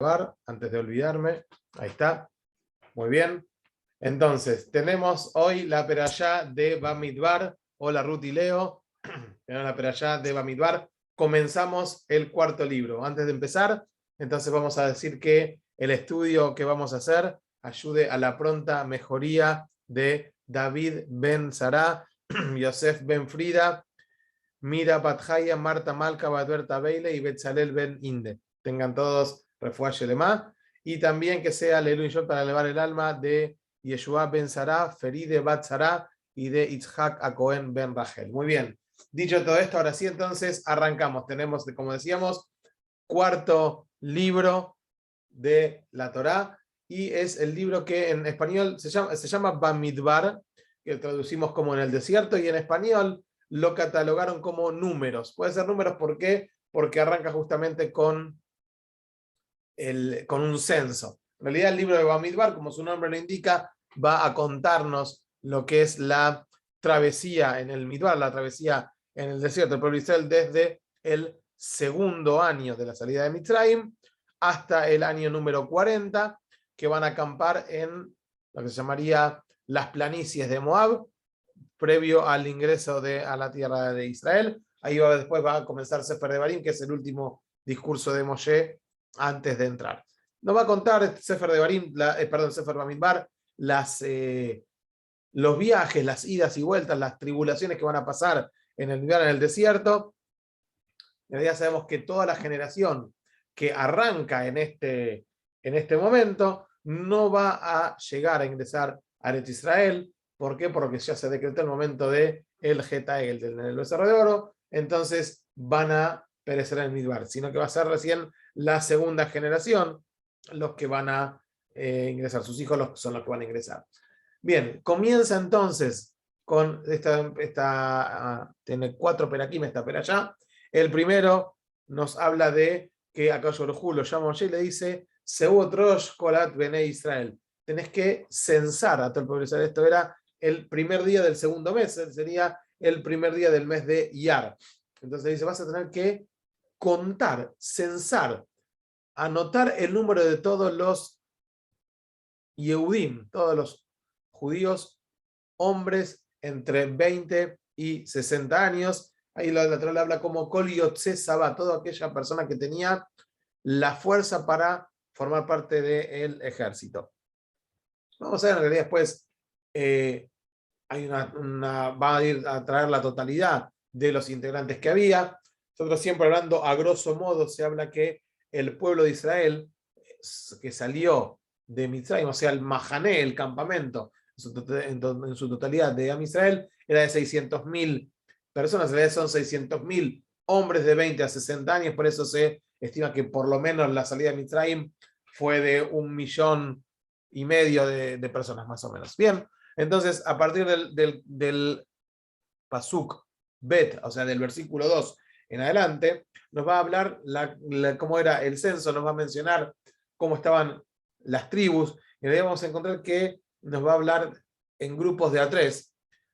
Antes de olvidarme, ahí está, muy bien. Entonces, tenemos hoy la perashá de Bamidbar. Hola Ruth y Leo, tenemos la perashá de Bamidbar. Comenzamos el cuarto libro. Antes de empezar, entonces vamos a decir que el estudio que vamos a hacer ayude a la pronta mejoría de David ben Sará, Yosef ben Frida, Mira Batjaya, Marta Malka, Badberta Beile y Betzalel ben Inde. Tengan todos refuá Shelema. Y también que sea Leilu Yom para elevar el alma de Yeshua ben Sará, Feride bat Sará y de Itzhak a Cohen ben Rachel. Muy bien. Dicho todo esto, ahora sí, entonces arrancamos. Tenemos, como decíamos, cuarto libro de la Torá y es el libro que en español se llama Bamidbar, que traducimos como en el desierto, y en español lo catalogaron como números. Puede ser números, ¿por qué? Porque arranca justamente con un censo. En realidad el libro de Bamidbar, como su nombre lo indica, va a contarnos lo que es la travesía en el Midbar, la travesía en el desierto del pueblo de Israel desde el segundo año de la salida de Mitzrayim hasta el año número 40, que van a acampar en lo que se llamaría las planicies de Moab, previo al ingreso a la tierra de Israel. Ahí después va a comenzar Sefer Devarim, que es el último discurso de Moshe antes de entrar. Nos va a contar Sefer Devarim, Sefer Bamidbar, los viajes, las idas y vueltas, las tribulaciones que van a pasar en el desierto. En realidad sabemos que toda la generación que arranca en este momento no va a llegar a ingresar a Eretz Israel. ¿Por qué? Porque ya se decretó el momento de el Getael, del becerro de oro. Entonces van a perecer en el Midbar, sino que va a ser recién la segunda generación los que van a ingresar. Sus hijos son los que van a ingresar. Bien, comienza entonces con tiene 4 peraquim, esta perashá. El primero nos habla de que Akadosh Baruj Hu lo llama Moshe y le dice: Seut Rosh Kolat Bnei Israel. Tenés que censar a todo el pueblo de Israel. Esto era el primer día del segundo mes, sería el primer día del mes de Iyar. Entonces dice: vas a tener que contar, censar, anotar el número de todos los Yehudim, todos los judíos, hombres entre 20 y 60 años. Ahí la Torá habla como Kol Yotze Sabá, toda aquella persona que tenía la fuerza para formar parte del ejército. Vamos a ver, en realidad después hay va a ir a traer la totalidad de los integrantes que había. Nosotros siempre hablando a grosso modo, se habla que el pueblo de Israel que salió de Mitzrayim, o sea, el Mahané, el campamento, en su totalidad de Am Israel, era de 600.000 personas. En realidad son 600.000 hombres de 20 a 60 años, por eso se estima que por lo menos la salida de Mitzrayim fue de 1,5 millones de personas, más o menos. Bien, entonces a partir del Pasuk Bet, o sea, del versículo 2 en adelante, nos va a hablar cómo era el censo, nos va a mencionar cómo estaban las tribus, y ahí vamos a encontrar que nos va a hablar en grupos de A3,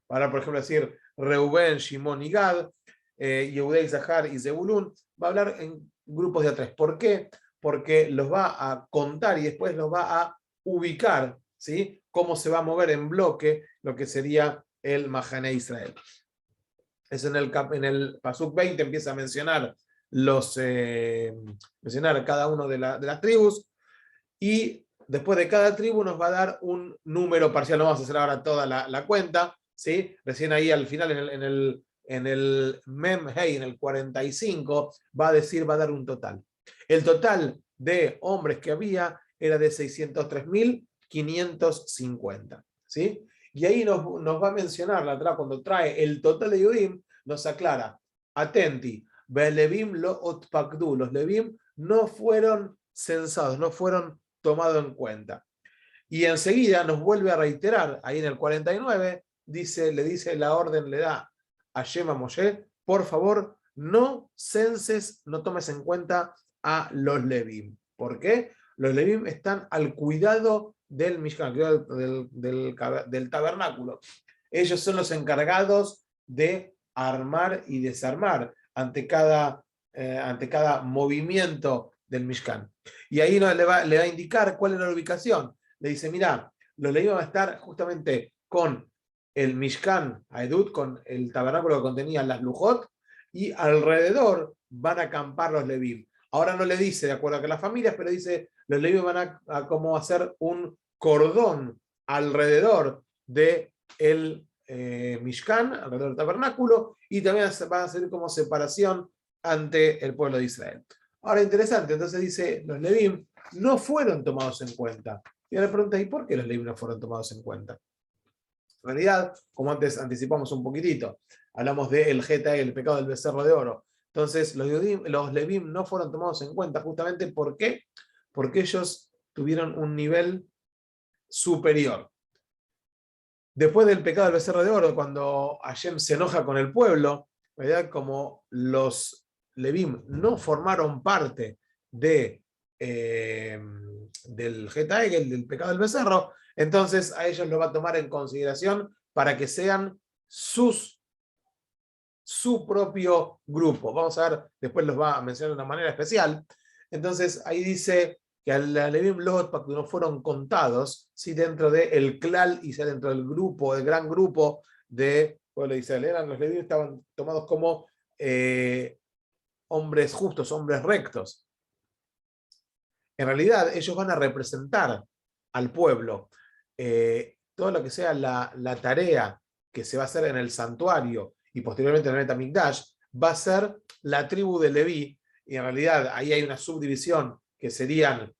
para, por ejemplo, decir Reubén, Shimón y Gad, Yehudá, Zahar y Zebulún. Va a hablar en grupos de A3. ¿Por qué? Porque los va a contar y después los va a ubicar, ¿sí? Cómo se va a mover en bloque lo que sería el Mahané Israel. Es en el Pasuk 20 empieza a mencionar mencionar cada uno de las tribus, y después de cada tribu nos va a dar un número parcial. No vamos a hacer ahora toda la cuenta, ¿sí? Recién ahí al final en el Mem Hey, en el 45, va a dar un total. El total de hombres que había era de 603.550, ¿sí? Y ahí nos va a mencionar, cuando trae el total de Yudim, nos aclara: atenti, Belevim lo otpakdu, los Levim no fueron censados, no fueron tomados en cuenta. Y enseguida nos vuelve a reiterar, ahí en el 49, le dice la orden, le da a Shema Moshe: por favor, no censes, no tomes en cuenta a los Levim. ¿Por qué? Los Levim están al cuidado del Mishkan, del tabernáculo. Ellos son los encargados de armar y desarmar ante cada movimiento del Mishkan. Y ahí le va a indicar cuál era la ubicación. Le dice, mira, los Leví van a estar justamente con el Mishkan Aedut, con el tabernáculo que contenía las Lujot, y alrededor van a acampar los Leví. Ahora no le dice de acuerdo a que las familias, pero dice, los Leví van a como hacer un cordón alrededor de el Mishkan, alrededor del tabernáculo, y también van a hacer como separación ante el pueblo de Israel. Ahora, interesante, entonces dice, los Levim no fueron tomados en cuenta. Y ahora pregunta, ¿y por qué los Levim no fueron tomados en cuenta? En realidad, como antes anticipamos un poquitito, hablamos del Geta, el pecado del becerro de oro. Entonces, los Levim no fueron tomados en cuenta justamente ¿por qué? Porque ellos tuvieron un nivel superior. Después del pecado del becerro de oro, cuando Hashem se enoja con el pueblo, ¿verdad? Como los Levim no formaron parte del Geta Egel, del pecado del becerro, entonces a ellos lo va a tomar en consideración para que sean su propio grupo. Vamos a ver, después los va a mencionar de una manera especial. Entonces ahí dice que a Levim Lot no fueron contados, ¿sí? Dentro del Klal y dentro del grupo, del gran grupo de pueblo de Israel. Los Levim estaban tomados como hombres justos, hombres rectos. En realidad ellos van a representar al pueblo. Todo lo que sea la tarea que se va a hacer en el santuario y posteriormente en el Beit HaMikdash va a ser la tribu de Leví, y en realidad ahí hay una subdivisión que serían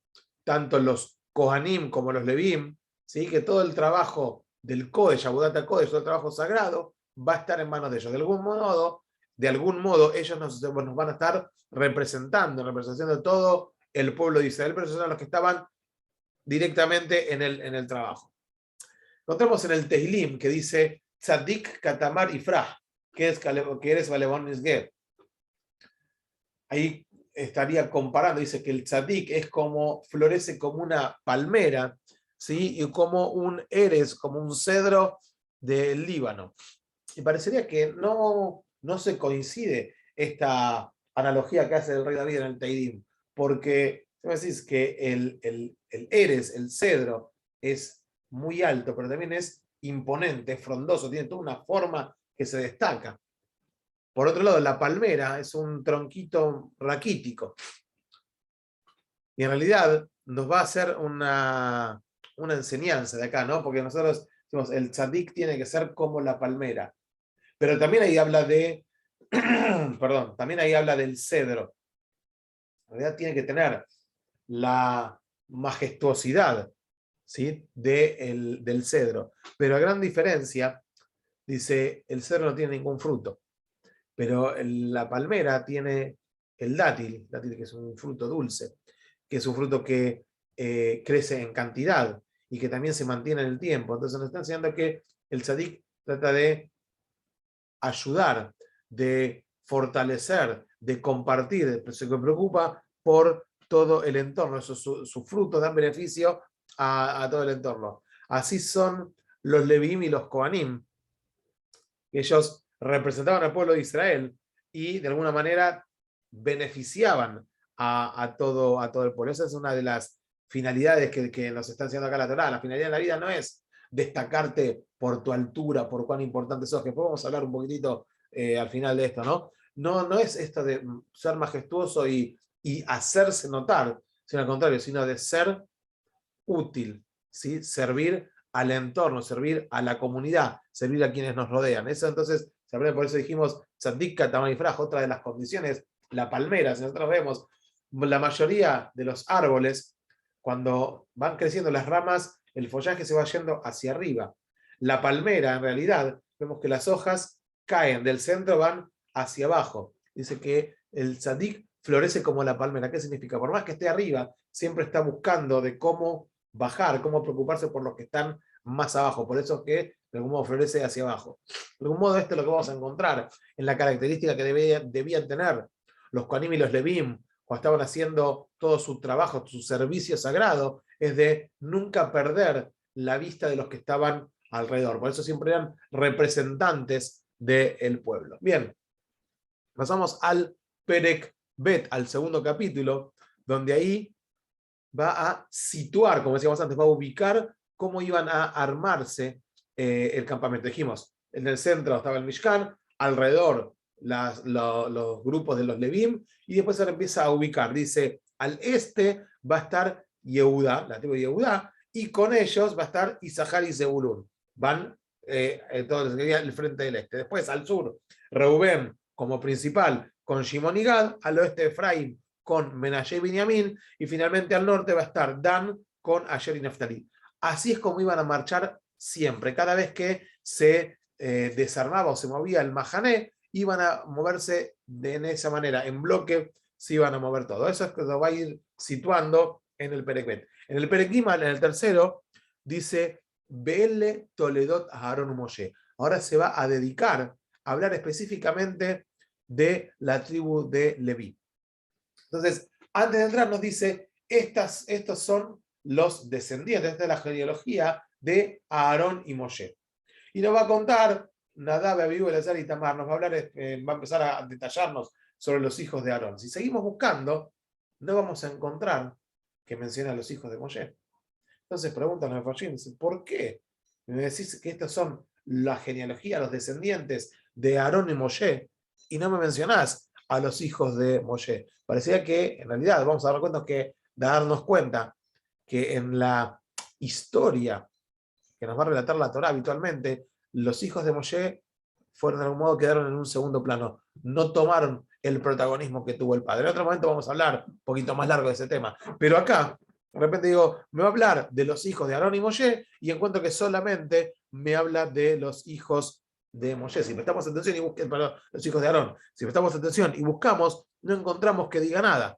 tanto los Kohanim como los Levim, ¿sí? Que todo el trabajo del Kodesh, Abudat Kodesh, todo el trabajo sagrado, va a estar en manos de ellos. De algún modo ellos nos van a estar representando, en representación de todo el pueblo de Israel, pero esos eran los que estaban directamente en el trabajo. Encontramos en el Tehillim que dice Tzadik Katamar Ifrah, que eres Balebon Nisger. Ahí estaría comparando, dice que el Tzadik es como, florece como una palmera, ¿sí? Y como un eres, como un cedro del Líbano. Y parecería que no se coincide esta analogía que hace el rey David en el Tehillim, porque me decís que el eres, el cedro, es muy alto, pero también es imponente, es frondoso, tiene toda una forma que se destaca. Por otro lado, la palmera es un tronquito raquítico. Y en realidad nos va a hacer una enseñanza de acá, ¿no? Porque nosotros decimos, el tzadik tiene que ser como la palmera. Pero también ahí habla de, perdón, también ahí habla del cedro. En realidad tiene que tener la majestuosidad, ¿sí? Del cedro. Pero a gran diferencia, dice, el cedro no tiene ningún fruto. Pero la palmera tiene el dátil que es un fruto dulce, que es un fruto que crece en cantidad y que también se mantiene en el tiempo. Entonces nos está enseñando que el tzadik trata de ayudar, de fortalecer, de compartir, se preocupa por todo el entorno. Eso, su fruto dan beneficio a todo el entorno. Así son los Levim y los Kohanim. Ellos representaban al pueblo de Israel y de alguna manera beneficiaban a todo el pueblo. Esa es una de las finalidades que nos está enseñando acá la Torá. La finalidad de la vida no es destacarte por tu altura, por cuán importante sos, que podemos hablar un poquitito al final de esto, ¿no? No es esto de ser majestuoso y hacerse notar, sino al contrario, sino de ser útil, ¿sí? Servir al entorno, servir a la comunidad, servir a quienes nos rodean. Eso entonces, por eso dijimos, Tzadik Katamar Ifrah, otra de las condiciones, la palmera. Si nosotros vemos, la mayoría de los árboles, cuando van creciendo las ramas, el follaje se va yendo hacia arriba. La palmera, en realidad, vemos que las hojas caen del centro, van hacia abajo. Dice que el tzadik florece como la palmera. ¿Qué significa? Por más que esté arriba, siempre está buscando de cómo bajar, cómo preocuparse por los que están más abajo. Por eso es que de algún modo florece hacia abajo. De algún modo esto es lo que vamos a encontrar en la característica que debían tener los Kohanim y los Levim cuando estaban haciendo todo su trabajo, su servicio sagrado, es de nunca perder la vista de los que estaban alrededor. Por eso siempre eran representantes del pueblo. Bien, pasamos al Perek Bet, al segundo capítulo, donde ahí va a situar, como decíamos antes, va a ubicar cómo iban a armarse el campamento. Dijimos, en el centro estaba el Mishkan, alrededor los grupos de los Levim, y después ahora empieza a ubicar. Dice, al este va a estar Yehudá, la tribu de Yehudá, y con ellos va a estar Isahar y Zebulún. Van todo el frente del este. Después al sur, Reubén como principal con Shimon y Gad, al oeste Efraín con Menashe y Binyamin, y finalmente al norte va a estar Dan con Asher y Neftalí. Así es como iban a marchar siempre. Cada vez que se desarmaba o se movía el Mahané, iban a moverse en esa manera, en bloque se iban a mover todo. Eso es que lo va a ir situando en el Perek Bet. En el Perek Gimal, en el tercero, dice Bele Toledot Aharon Moshe. Ahora se va a dedicar a hablar específicamente de la tribu de Leví. Entonces, antes de entrar nos dice, estos son los descendientes de la genealogía de Aarón y Moshe. Y nos va a contar Nadab, Abiú, Eleazar y Tamar, nos va a hablar, va a empezar a detallarnos sobre los hijos de Aarón. Si seguimos buscando, no vamos a encontrar que mencione a los hijos de Moshe. Entonces preguntan a Fashim, ¿por qué me decís que estos son la genealogía, los descendientes de Aarón y Moshe, y no me mencionás a los hijos de Moshe? Parecía que, en realidad, vamos a darnos cuenta que en la historia que nos va a relatar la Torá habitualmente, los hijos de Moshe fueron de algún modo, quedaron en un segundo plano, no tomaron el protagonismo que tuvo el padre. En otro momento vamos a hablar un poquito más largo de ese tema, pero acá de repente digo, me va a hablar de los hijos de Aarón y Moshe, y encuentro que solamente me habla de los hijos de Moshe. Si prestamos atención y busquemos, perdón, los hijos de Aarón, si prestamos atención y buscamos, no encontramos que diga nada.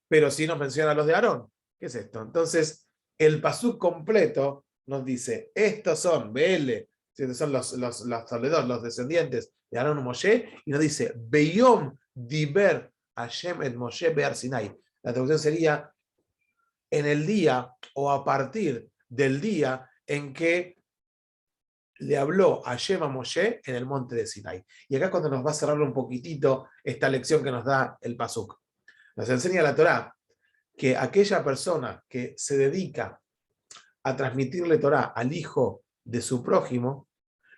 Pero sí nos menciona a los de Aarón. ¿Qué es esto? Entonces, el pasuk completo nos dice, estos son BL, estos son los descendientes de Aarón y Moshe, y nos dice, Beyom diber Hashem et Moshe be'ar Sinai. La traducción sería, en el día o a partir del día en que le habló a Hashem a Moshe en el monte de Sinai. Y acá es cuando nos va a cerrar un poquitito esta lección que nos da el pasuk. Nos enseña la Torá que aquella persona que se dedica a transmitirle Torá al hijo de su prójimo,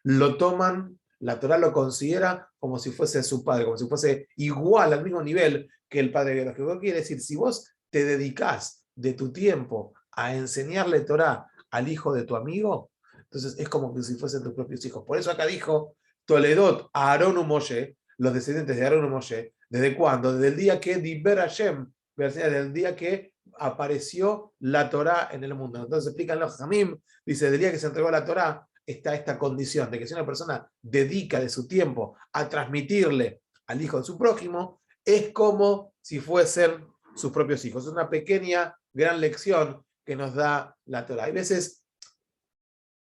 lo toman, la Torá lo considera como si fuese su padre, como si fuese igual, al mismo nivel que el padre biológico. Quiere decir, si vos te dedicás de tu tiempo a enseñarle Torá al hijo de tu amigo, entonces es como que si fuesen tus propios hijos. Por eso acá dijo Toledot a Aarón y Moshe, los descendientes de Aarón y Moshe, ¿desde cuándo? Desde el día que Diber Hashem, desde el día que apareció la Torá en el mundo. Entonces explican los Jamim, dice, del día que se entregó la Torá, está esta condición de que si una persona dedica de su tiempo a transmitirle al hijo de su prójimo, es como si fuesen sus propios hijos. Es una pequeña, gran lección que nos da la Torá. Hay veces,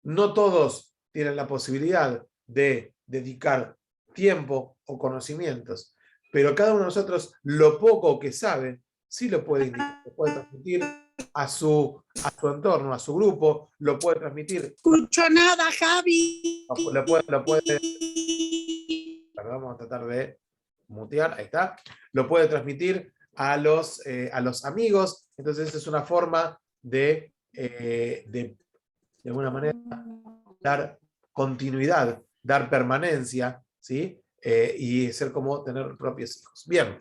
no todos tienen la posibilidad de dedicar tiempo o conocimientos, pero cada uno de nosotros, lo poco que sabe, sí lo puede indicar, lo puede transmitir a su entorno, a su grupo, lo puede transmitir. Escucho nada, Javi. Lo puede, perdón, vamos a tratar de mutear, ahí está. Lo puede transmitir a los amigos. Entonces es una forma de alguna manera dar continuidad, dar permanencia, ¿sí? Y ser como tener propios hijos. Bien.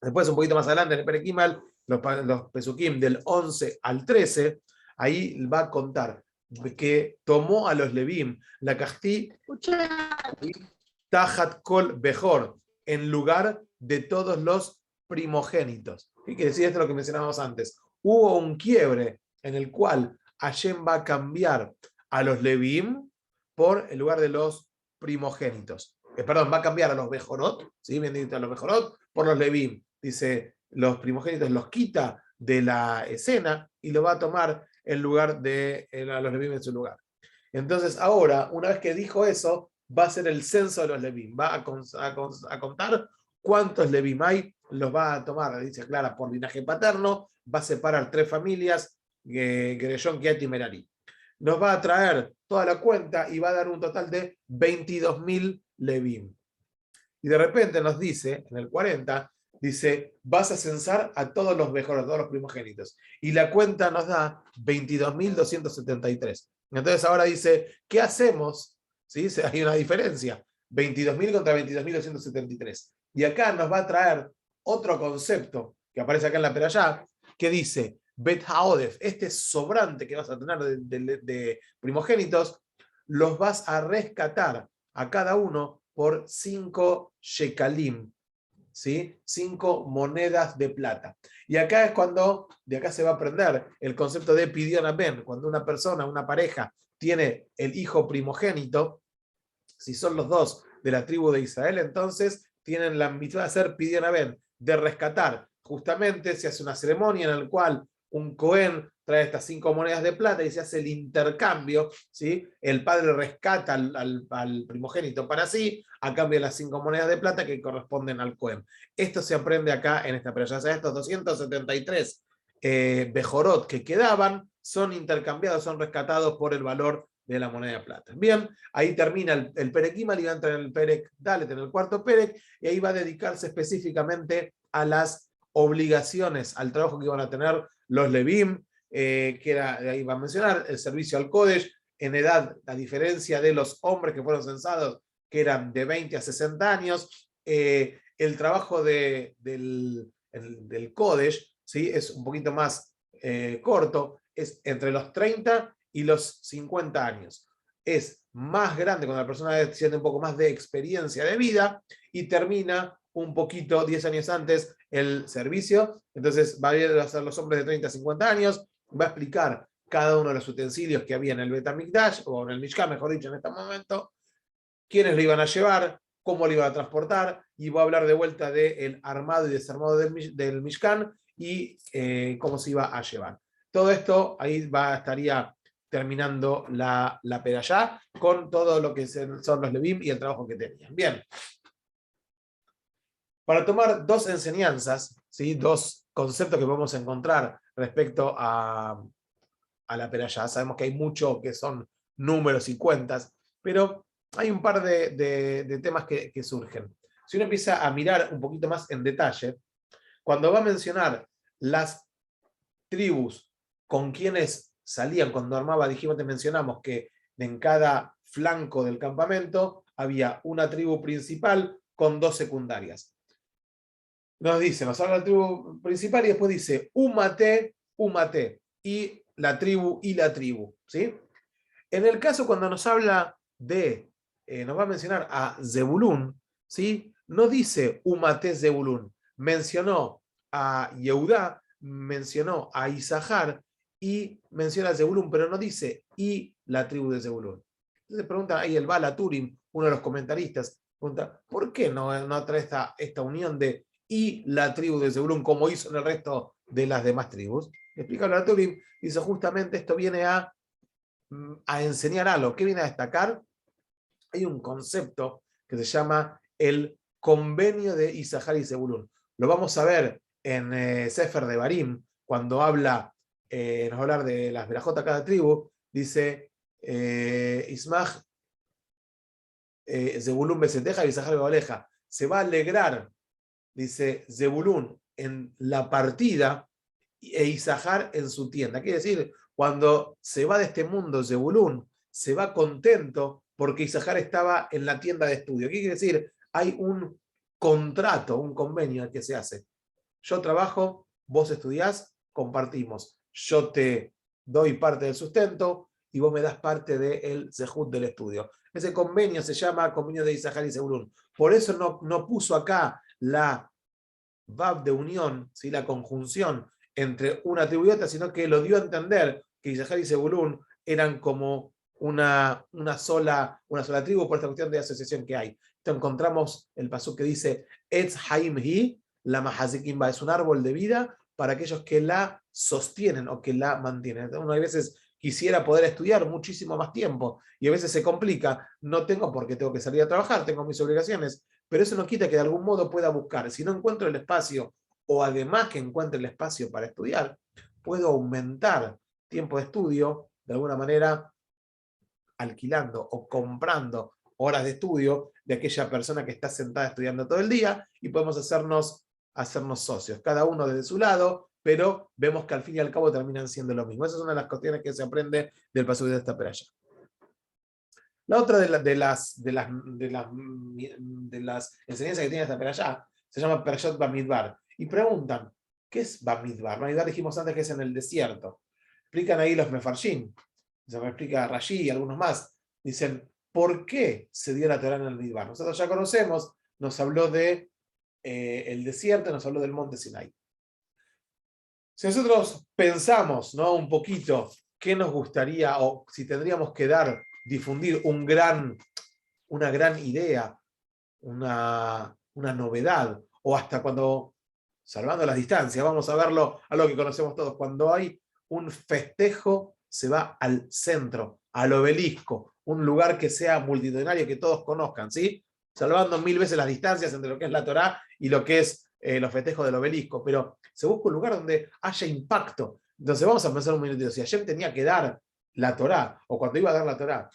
Después, un poquito más adelante, en el Perek Gimal, los Pesukim del 11 al 13, ahí va a contar que tomó a los Levim, la Castí, Tajat Kol Bejor, en lugar de todos los primogénitos. ¿Qué quiere decir esto? Lo que mencionábamos antes. Hubo un quiebre en el cual Hashem va a cambiar a los Levim por el lugar de los primogénitos. Perdón, va a cambiar a los Bejorot, ¿sí? Bien dicho, a los Bejorot por los Levim. Dice, los primogénitos los quita de la escena y lo va a tomar en lugar de a los Levim en su lugar. Entonces ahora, una vez que dijo eso, va a ser el censo de los Levim, va a contar cuántos Levim hay, los va a tomar, dice Clara, por linaje paterno, va a separar 3 familias, Gereshon, Kehat y Merari. Nos va a traer toda la cuenta y va a dar un total de 22.000 Levim. Y de repente nos dice, en el 40, dice, vas a censar a todos los mejores, a todos los primogénitos. Y la cuenta nos da 22.273. Entonces ahora dice, ¿qué hacemos? ¿Sí? Hay una diferencia. 22.000 contra 22.273. Y acá nos va a traer otro concepto que aparece acá en la Perashá, que dice, Bet Haodef, este sobrante que vas a tener de primogénitos, los vas a rescatar a cada uno por 5 shekalim, ¿sí? 5 monedas de plata. Y acá es cuando, de acá se va a aprender el concepto de Pidyon Aben, cuando una persona, una pareja, tiene el hijo primogénito, si son los dos de la tribu de Israel, entonces tienen la mitzvah de hacer Pidyon Aben, de rescatar. Justamente se hace una ceremonia en la cual un Cohen trae estas 5 monedas de plata y se hace el intercambio, ¿sí? El padre rescata al primogénito para sí, a cambio de las 5 monedas de plata que corresponden al Cohen. Esto se aprende acá en esta perashá. O sea, estos 273 Bejorot que quedaban son intercambiados, son rescatados por el valor de la moneda de plata. Bien, ahí termina el Perek Gimal y va a entrar en el Perek Dalet, en el cuarto Perek, y ahí va a dedicarse específicamente a las obligaciones, al trabajo que iban a tener los Levim, que era, ahí va a mencionar, el servicio al Kodesh, en edad, a diferencia de los hombres que fueron censados, que eran de 20 a 60 años, el trabajo del Kodesh, ¿sí? Es un poquito más corto, es entre los 30 y los 50 años. Es más grande cuando la persona tiene un poco más de experiencia de vida y termina un poquito, 10 años antes, el servicio. Entonces va a ser los hombres de 30 a 50 años, va a explicar cada uno de los utensilios que había en el Betamikdash, o en el Mishkan, mejor dicho, en este momento, quiénes lo iban a llevar, cómo lo iban a transportar, y va a hablar de vuelta del armado y desarmado del Mishkan y cómo se iba a llevar. Todo esto ahí estaría terminando la Perashá con todo lo que son los Levim y el trabajo que tenían. Bien. Para tomar dos enseñanzas, ¿sí? Dos conceptos que podemos encontrar respecto a la Perashá. Sabemos que hay mucho que son números y cuentas, pero hay un par de temas que surgen. Si uno empieza a mirar un poquito más en detalle, cuando va a mencionar las tribus con quienes salían, cuando armaba, mencionamos que en cada flanco del campamento había una tribu principal con 2 secundarias. Nos habla la tribu principal y después dice Umate, Umate, y la tribu, ¿sí? En el caso cuando nos habla nos va a mencionar a Zebulún, ¿sí? No dice Umate Zebulún, mencionó a Yehudá, mencionó a Isahar y menciona a Zebulún, pero no dice y la tribu de Zebulún. Entonces pregunta ahí el Bala Turim, uno de los comentaristas, pregunta, ¿por qué no trae esta unión de y la tribu de Zebulún como hizo en el resto de las demás tribus? Explica el Bala Turim, dice justamente esto viene a enseñar algo. ¿Qué viene a destacar? Hay un concepto que se llama el convenio de Isahar y Zebulún. Lo vamos a ver en Sefer de Barim, cuando nos va a hablar de las verajot a cada tribu, dice Ismach Zebulún beseteja y Isahar beoleja. Se va a alegrar, dice Zebulún, en la partida e Isahar en su tienda. Quiere decir, cuando se va de este mundo Zebulún, se va contento porque Isahar estaba en la tienda de estudio. ¿Qué quiere decir? Hay un contrato, un convenio que se hace. Yo trabajo, vos estudiás, compartimos. Yo te doy parte del sustento y vos me das parte del zehut del estudio. Ese convenio se llama convenio de Isahar y Zebulún. Por eso no puso acá la Vav de unión, ¿sí? La conjunción entre una tribu y otra, sino que lo dio a entender que Isahar y Zebulún eran como una sola tribu por esta cuestión de asociación que hay. Entonces encontramos el pasuk que dice Etz Haim Hi, la Mahazikimba, es un árbol de vida para aquellos que la sostienen o que la mantienen. Entonces, uno a veces quisiera poder estudiar muchísimo más tiempo y a veces se complica, no tengo porque tengo que salir a trabajar, tengo mis obligaciones, pero eso no quita que de algún modo pueda buscar. Si no encuentro el espacio o además que encuentre el espacio para estudiar, puedo aumentar tiempo de estudio de alguna manera alquilando o comprando horas de estudio de aquella persona que está sentada estudiando todo el día y podemos hacernos hacernos socios, cada uno desde su lado, pero vemos que al fin y al cabo terminan siendo lo mismo. Esa es una de las cuestiones que se aprende del pasuk de esta peralla. La otra de las enseñanzas que tiene esta peralla se llama Perashat Bamidbar. Y preguntan, ¿qué es Bamidbar? Bamidbar dijimos antes que es en el desierto. Explican ahí los mefarshim, se me explica Rashi y algunos más. Dicen, ¿por qué se dio la Torá en el Midbar? Nosotros ya conocemos, nos habló de el desierto, nos habló del monte Sinai. Si nosotros pensamos, ¿no?, un poquito qué nos gustaría o si tendríamos que difundir una gran idea, una novedad, o hasta cuando, salvando las distancias, vamos a verlo, algo que conocemos todos, cuando hay un festejo, se va al centro, al obelisco, un lugar que sea multitudinario, que todos conozcan, ¿sí? Salvando 1000 veces las distancias entre lo que es la Torá y lo que es los festejos del obelisco, pero se busca un lugar donde haya impacto. Entonces vamos a pensar un minutito, si ayer tenía que dar la Torá, o cuando iba a dar la Torá,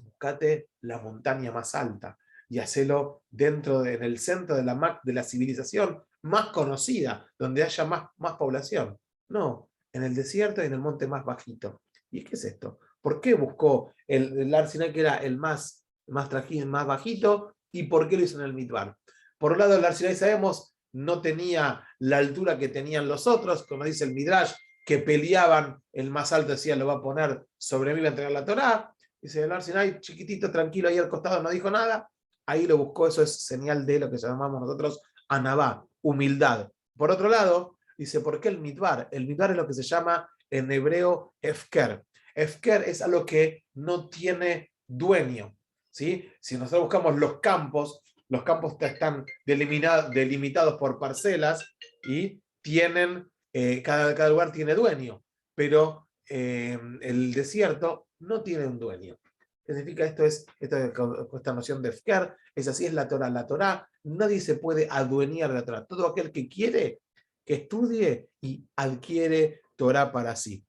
buscate la montaña más alta y hacelo en el centro de la civilización más conocida, donde haya más población. No, en el desierto y en el monte más bajito. ¿Y qué es esto? ¿Por qué buscó el Har Sinai, que era el más bajito, y por qué lo hizo en el Midbar? Por un lado, el Har Sinai, sabemos, no tenía la altura que tenían los otros, como dice el Midrash, que peleaban, el más alto decía, lo va a poner sobre mí, va a entregar la Torá. Dice el Har Sinai, chiquitito, tranquilo, ahí al costado, no dijo nada. Ahí lo buscó, eso es señal de lo que llamamos nosotros anabá, humildad. Por otro lado, dice, ¿por qué el Midbar? El Midbar es lo que se llama en hebreo Hefker. Hefker es algo que no tiene dueño, ¿sí? Si nosotros buscamos los campos están delimitados por parcelas y tienen, cada lugar tiene dueño, pero el desierto no tiene un dueño. ¿Qué significa esto? Esta noción de Hefker, es así, es la Torá. La Torá, nadie se puede adueñar de la Torá. Todo aquel que quiere, que estudie y adquiere Torá para sí.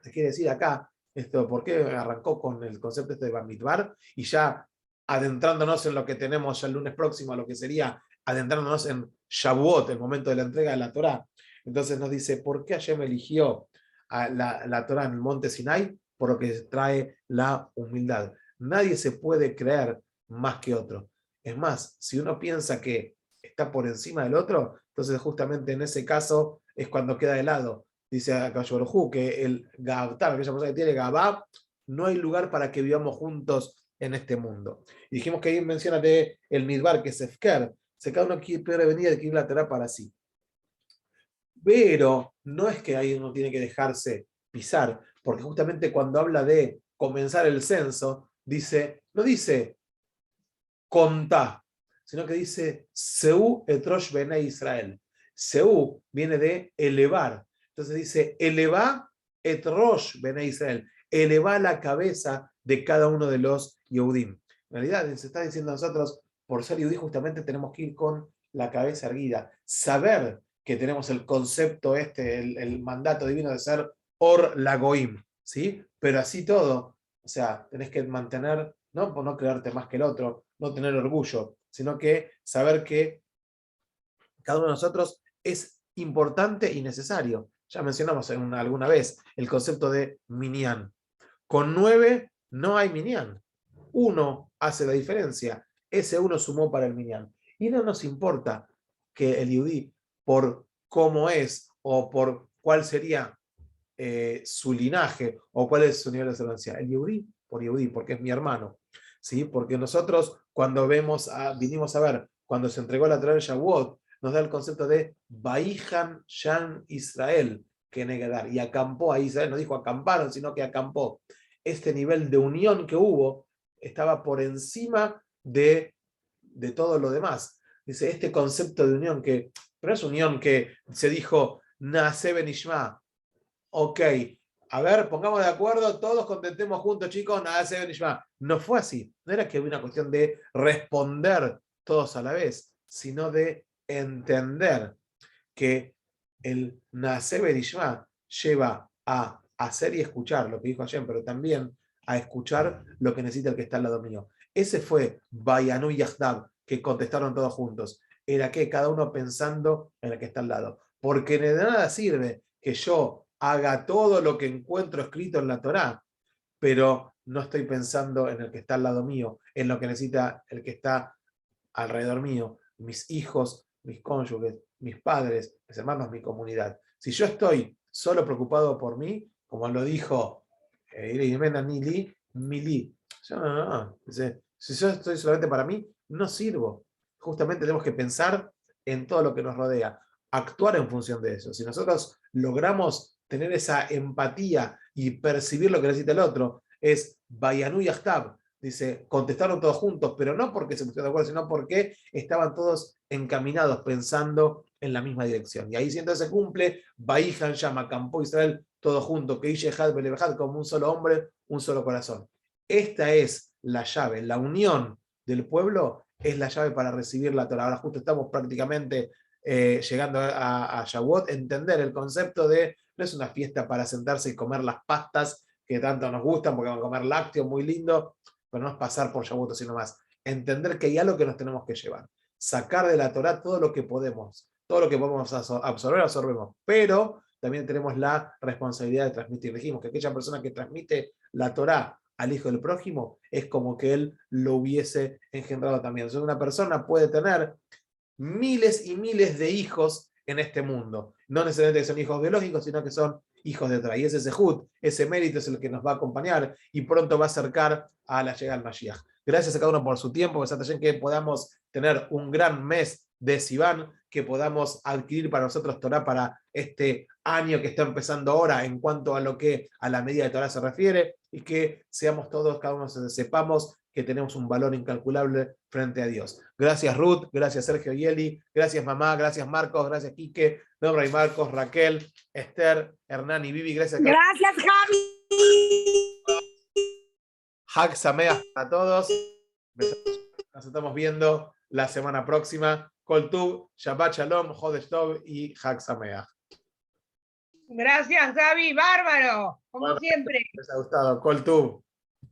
¿Qué quiere decir acá? ¿Por qué arrancó con el concepto de Bamidbar? Y ya adentrándonos en lo que tenemos ya el lunes próximo, a lo que sería adentrándonos en Shavuot, el momento de la entrega de la Torá. Entonces nos dice, ¿por qué Hashem eligió a la Torá en el monte Sinai? Por lo que trae la humildad. Nadie se puede creer más que otro. Es más, si uno piensa que está por encima del otro, entonces justamente en ese caso es cuando queda de lado. Dice Akadosh Baruj Hu que el Gabtar, aquella persona que tiene Gabá, no hay lugar para que vivamos juntos en este mundo. Y dijimos que ahí menciona de el Midbar, que es Hefker, se cada uno quiere venir y adquirir la Torá para sí. Pero no es que ahí uno tiene que dejarse pisar, porque justamente cuando habla de comenzar el censo, no dice contá, sino que dice Seu etrosh bene Israel. Seu viene de elevar. Entonces dice elevá etrosh bene Israel. Elevá la cabeza de cada uno de los Yehudim. En realidad se está diciendo a nosotros, por ser Yehudí justamente tenemos que ir con la cabeza erguida. Saber que tenemos el concepto el mandato divino de ser Or Lagoim, ¿sí? Pero así todo, o sea, tenés que mantener, no por no creerte más que el otro, no tener orgullo, sino que saber que cada uno de nosotros es importante y necesario. Ya mencionamos alguna vez el concepto de minyan. Con 9 no hay minyan. Uno hace la diferencia. Ese uno sumó para el minyan. Y no nos importa que el yudí, por cómo es o por cuál sería su linaje o cuál es su nivel de excelencia. El yudí, por yudí, porque es mi hermano. ¿Sí? Porque nosotros cuando vinimos a ver, cuando se entregó la Torá de Shavuot, nos da el concepto de Baihan Shan Israel, que negar, y acampó a Israel, no dijo acamparon, sino que acampó. Este nivel de unión que hubo estaba por encima de todo lo demás. Dice, este concepto de unión pero es unión que se dijo, Naase Benishma, ok, a ver, pongamos de acuerdo, todos contentemos juntos, chicos, Naase Benishma. No fue así, no era que hubiera una cuestión de responder todos a la vez, sino de entender que el Naase Benishma lleva a hacer y escuchar lo que dijo Hashem, pero también a escuchar lo que necesita el que está al lado mío. Ese fue Bayanu y Yahdab, que contestaron todos juntos. era que cada uno pensando en el que está al lado. Porque de nada sirve que yo haga todo lo que encuentro escrito en la Torá, pero no estoy pensando en el que está al lado mío, en lo que necesita el que está alrededor mío, mis hijos, mis cónyuges, mis padres, mis hermanos, mi comunidad. Si yo estoy solo preocupado por mí, como lo dijo Mili, dice, si yo estoy solamente para mí, no sirvo. Justamente tenemos que pensar en todo lo que nos rodea, actuar en función de eso. Si nosotros logramos tener esa empatía y percibir lo que necesita el otro, es Bayanu Yachtab, dice, contestaron todos juntos, pero no porque se pusieron de acuerdo, sino porque estaban todos encaminados, pensando en la misma dirección. Y ahí si entonces se cumple, Baijan llama, acampó Israel, todo junto, que Ishehad Belebejad, como un solo hombre, un solo corazón. Esta es la llave, la unión del pueblo es la llave para recibir la Torah. Ahora justo estamos prácticamente llegando a Shavuot, entender el concepto de, no es una fiesta para sentarse y comer las pastas que tanto nos gustan, porque van a comer lácteos muy lindo, pero no es pasar por Shavuot, sino más entender que hay algo que nos tenemos que llevar, sacar de la Torá todo lo que podemos absorber, absorbemos, pero también tenemos la responsabilidad de transmitir. Dijimos que aquella persona que transmite la Torá al hijo del prójimo es como que él lo hubiese engendrado también. Entonces una persona puede tener miles y miles de hijos en este mundo. No necesariamente que son hijos biológicos, sino que son hijos de otra. Y ese sehut, ese mérito es el que nos va a acompañar y pronto va a acercar a la llegada del Mashiach. Gracias a cada uno por su tiempo, que podamos tener un gran mes de Sivan, que podamos adquirir para nosotros Torah para este año que está empezando ahora en cuanto a lo que a la medida de Torah se refiere, y que seamos todos, cada uno sepamos que tenemos un valor incalculable frente a Dios. Gracias Ruth, gracias Sergio y Eli, gracias mamá, gracias Marcos, gracias Quique, Nobra y Marcos, Raquel, Esther, Hernán y Vivi, gracias. Gracias, Javi. Hag Sameach a todos. Nos estamos viendo la semana próxima. Kol Tuv, Shabbat Shalom, Jodesh Tov y Hag Sameach. Gracias, Gaby, bárbaro, como siempre. Les ha gustado. Kol Tuv.